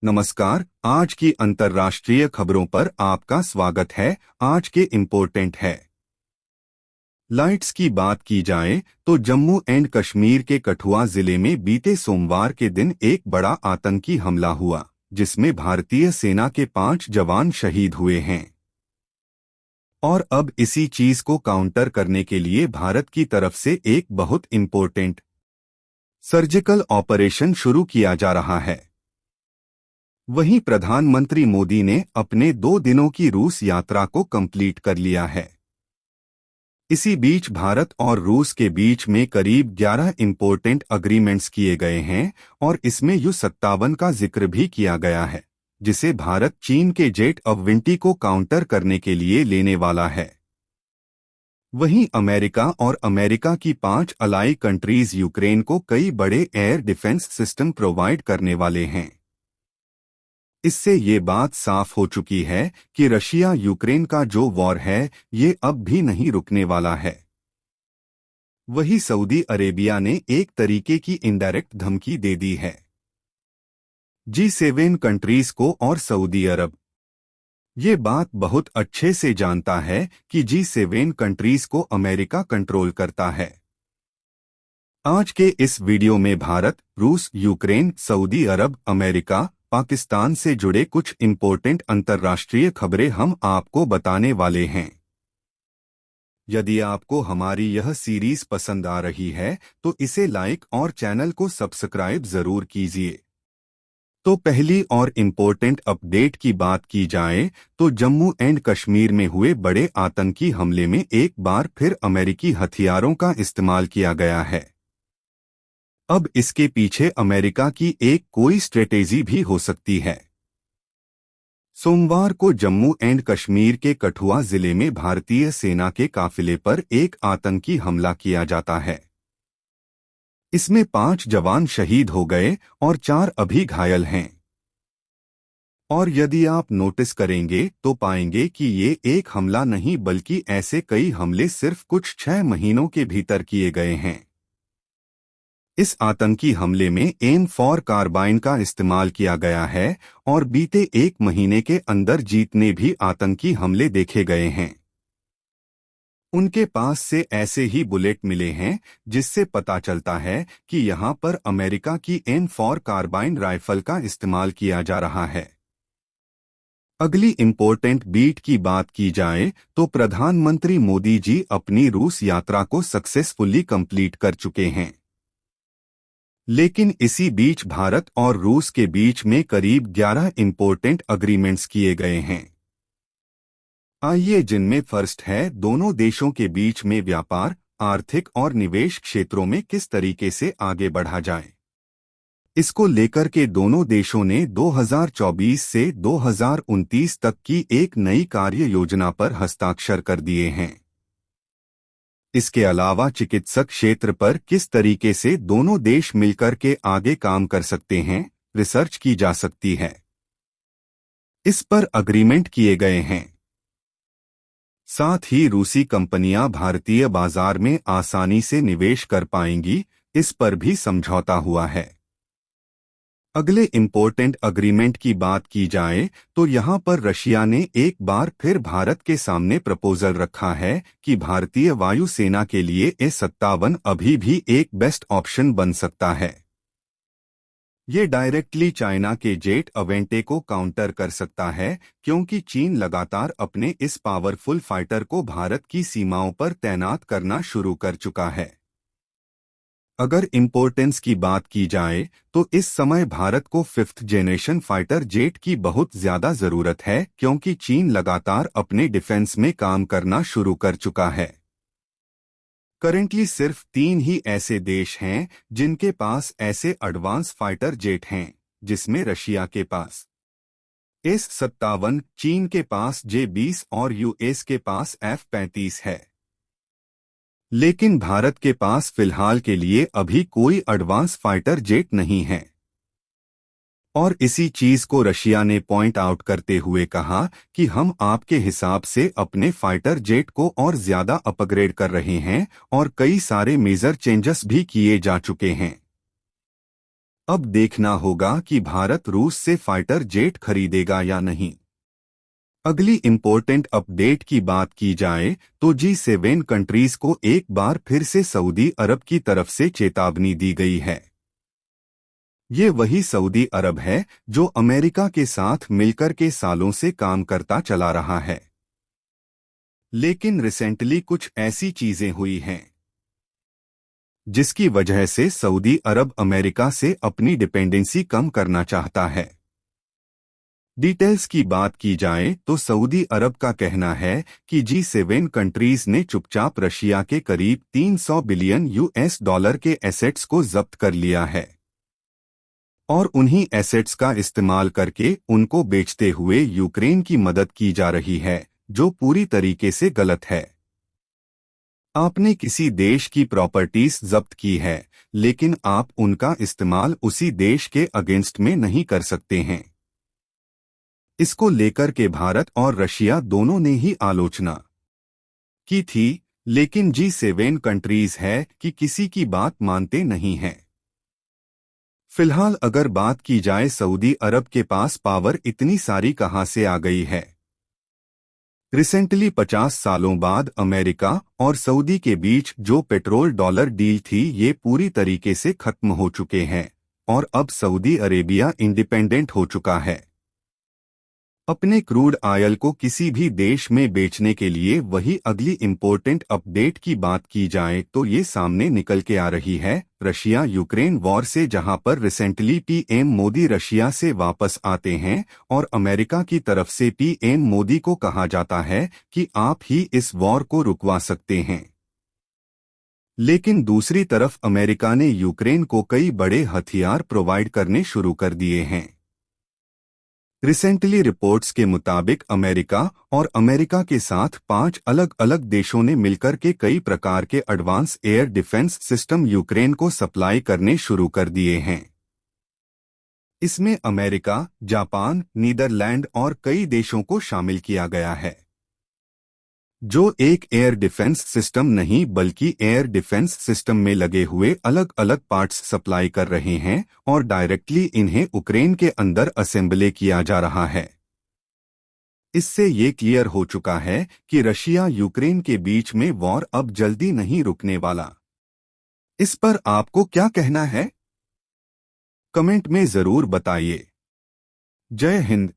नमस्कार। आज की अंतर्राष्ट्रीय खबरों पर आपका स्वागत है। आज के इम्पोर्टेंट है लाइट्स की बात की जाए तो जम्मू एंड कश्मीर के कठुआ जिले में बीते सोमवार के दिन एक बड़ा आतंकी हमला हुआ, जिसमें भारतीय सेना के 5 जवान शहीद हुए हैं। और अब इसी चीज को काउंटर करने के लिए भारत की तरफ से एक बहुत इम्पोर्टेंट सर्जिकल ऑपरेशन शुरू किया जा रहा है। वहीं प्रधानमंत्री मोदी ने अपने 2 दिनों की रूस यात्रा को कंप्लीट कर लिया है। इसी बीच भारत और रूस के बीच में करीब 11 इम्पोर्टेंट अग्रीमेंट्स किए गए हैं और इसमें यू-57 का जिक्र भी किया गया है, जिसे भारत चीन के जेट अवविंटी को काउंटर करने के लिए लेने वाला है। वहीं अमेरिका और अमेरिका की 5 अलाई कंट्रीज यूक्रेन को कई बड़े एयर डिफेंस सिस्टम प्रोवाइड करने वाले हैं। इससे ये बात साफ हो चुकी है कि रशिया यूक्रेन का जो वॉर है ये अब भी नहीं रुकने वाला है। वही सऊदी अरेबिया ने एक तरीके की इनडायरेक्ट धमकी दे दी है G7 कंट्रीज को, और सऊदी अरब ये बात बहुत अच्छे से जानता है कि G7 कंट्रीज को अमेरिका कंट्रोल करता है। आज के इस वीडियो में भारत, रूस, यूक्रेन, सऊदी अरब, अमेरिका, पाकिस्तान से जुड़े कुछ इम्पोर्टेंट अंतर्राष्ट्रीय खबरें हम आपको बताने वाले हैं। यदि आपको हमारी यह सीरीज पसंद आ रही है तो इसे लाइक और चैनल को सब्सक्राइब जरूर कीजिए। तो पहली और इम्पोर्टेंट अपडेट की बात की जाए तो जम्मू एंड कश्मीर में हुए बड़े आतंकी हमले में एक बार फिर अमेरिकी हथियारों का इस्तेमाल किया गया है। अब इसके पीछे अमेरिका की एक कोई स्ट्रेटेजी भी हो सकती है। सोमवार को जम्मू एंड कश्मीर के कठुआ जिले में भारतीय सेना के काफिले पर एक आतंकी हमला किया जाता है। इसमें 5 जवान शहीद हो गए और 4 अभी घायल हैं। और यदि आप नोटिस करेंगे तो पाएंगे कि ये एक हमला नहीं बल्कि ऐसे कई हमले सिर्फ कुछ 6 महीनों के भीतर किए गए हैं। इस आतंकी हमले में एम फॉर कार्बाइन का इस्तेमाल किया गया है और बीते 1 महीने के अंदर जितने भी आतंकी हमले देखे गए हैं उनके पास से ऐसे ही बुलेट मिले हैं, जिससे पता चलता है कि यहां पर अमेरिका की एम फॉर कार्बाइन राइफल का इस्तेमाल किया जा रहा है। अगली इम्पोर्टेंट बीट की बात की जाए तो प्रधानमंत्री मोदी जी अपनी रूस यात्रा को सक्सेसफुली कंप्लीट कर चुके हैं। लेकिन इसी बीच भारत और रूस के बीच में करीब 11 इम्पोर्टेंट अग्रीमेंट्स किए गए हैं। आइए जिनमें फर्स्ट है दोनों देशों के बीच में व्यापार, आर्थिक और निवेश क्षेत्रों में किस तरीके से आगे बढ़ा जाए। इसको लेकर के दोनों देशों ने 2024 से 2029 तक की एक नई कार्य योजना पर हस्ताक्षर कर दिए हैं। इसके अलावा चिकित्सक क्षेत्र पर किस तरीके से दोनों देश मिलकर के आगे काम कर सकते हैं, रिसर्च की जा सकती है। इस पर अग्रीमेंट किए गए हैं। साथ ही रूसी कंपनियां भारतीय बाजार में आसानी से निवेश कर पाएंगी, इस पर भी समझौता हुआ है। अगले इम्पोर्टेंट अग्रीमेंट की बात की जाए तो यहां पर रशिया ने एक बार फिर भारत के सामने प्रपोजल रखा है कि भारतीय वायुसेना के लिए A-57 अभी भी एक बेस्ट ऑप्शन बन सकता है। ये डायरेक्टली चाइना के जेट अवेंटे को काउंटर कर सकता है, क्योंकि चीन लगातार अपने इस पावरफुल फाइटर को भारत की सीमाओं पर तैनात करना शुरू कर चुका है। अगर इम्पोर्टेंस की बात की जाए तो इस समय भारत को 5th जनरेशन फाइटर जेट की बहुत ज्यादा जरूरत है, क्योंकि चीन लगातार अपने डिफेंस में काम करना शुरू कर चुका है। करेंटली सिर्फ 3 ही ऐसे देश हैं जिनके पास ऐसे एडवांस फाइटर जेट हैं, जिसमें रशिया के पास S-57, चीन के पास J-20 और यूएस के पास F-35 है। लेकिन भारत के पास फिलहाल के लिए अभी कोई एडवांस फाइटर जेट नहीं है। और इसी चीज को रशिया ने पॉइंट आउट करते हुए कहा कि हम आपके हिसाब से अपने फाइटर जेट को और ज्यादा अपग्रेड कर रहे हैं और कई सारे मेजर चेंजेस भी किए जा चुके हैं। अब देखना होगा कि भारत रूस से फाइटर जेट खरीदेगा या नहीं। अगली इम्पोर्टेंट अपडेट की बात की जाए तो G7 कंट्रीज को एक बार फिर से सऊदी अरब की तरफ से चेतावनी दी गई है। ये वही सऊदी अरब है जो अमेरिका के साथ मिलकर के सालों से काम करता चला रहा है। लेकिन रिसेंटली कुछ ऐसी चीजें हुई हैं जिसकी वजह से सऊदी अरब अमेरिका से अपनी डिपेंडेंसी कम करना चाहता है। डिटेल्स की बात की जाए तो सऊदी अरब का कहना है कि G7 कंट्रीज ने चुपचाप रशिया के करीब 300 बिलियन US डॉलर के एसेट्स को जब्त कर लिया है और उन्हीं एसेट्स का इस्तेमाल करके उनको बेचते हुए यूक्रेन की मदद की जा रही है, जो पूरी तरीके से गलत है। आपने किसी देश की प्रॉपर्टीज जब्त की है, लेकिन आप उनका इस्तेमाल उसी देश के अगेंस्ट में नहीं कर सकते हैं। इसको लेकर के भारत और रशिया दोनों ने ही आलोचना की थी, लेकिन G7 कंट्रीज है कि किसी की बात मानते नहीं हैं। फिलहाल अगर बात की जाए सऊदी अरब के पास पावर इतनी सारी कहां से आ गई है। रिसेंटली 50 सालों बाद अमेरिका और सऊदी के बीच जो पेट्रोल डॉलर डील थी ये पूरी तरीके से खत्म हो चुके हैं और अब सऊदी अरेबिया इंडिपेंडेंट हो चुका है। अपने क्रूड ऑयल को किसी भी देश में बेचने के लिए वही अगली इम्पोर्टेंट अपडेट की बात की जाए तो ये सामने निकल के आ रही है रशिया यूक्रेन वॉर से, जहां पर रिसेंटली पीएम मोदी रशिया से वापस आते हैं और अमेरिका की तरफ से पीएम मोदी को कहा जाता है कि आप ही इस वॉर को रुकवा सकते हैं। लेकिन दूसरी तरफ अमेरिका ने यूक्रेन को कई बड़े हथियार प्रोवाइड करने शुरू कर दिए हैं। रिसेंटली रिपोर्ट्स के मुताबिक अमेरिका और अमेरिका के साथ 5 अलग अलग देशों ने मिलकर के कई प्रकार के advance air defence system Ukraine को सप्लाई करने शुरू कर दिए हैं। इसमें अमेरिका, जापान, नीदरलैंड और कई देशों को शामिल किया गया है, जो एक एयर डिफेंस सिस्टम नहीं बल्कि एयर डिफेंस सिस्टम में लगे हुए अलग अलग पार्ट्स सप्लाई कर रहे हैं और डायरेक्टली इन्हें यूक्रेन के अंदर असेंबले किया जा रहा है। इससे ये क्लियर हो चुका है कि रशिया यूक्रेन के बीच में वॉर अब जल्दी नहीं रुकने वाला। इस पर आपको क्या कहना है? कमेंट में जरूर बताइए। जय हिंद।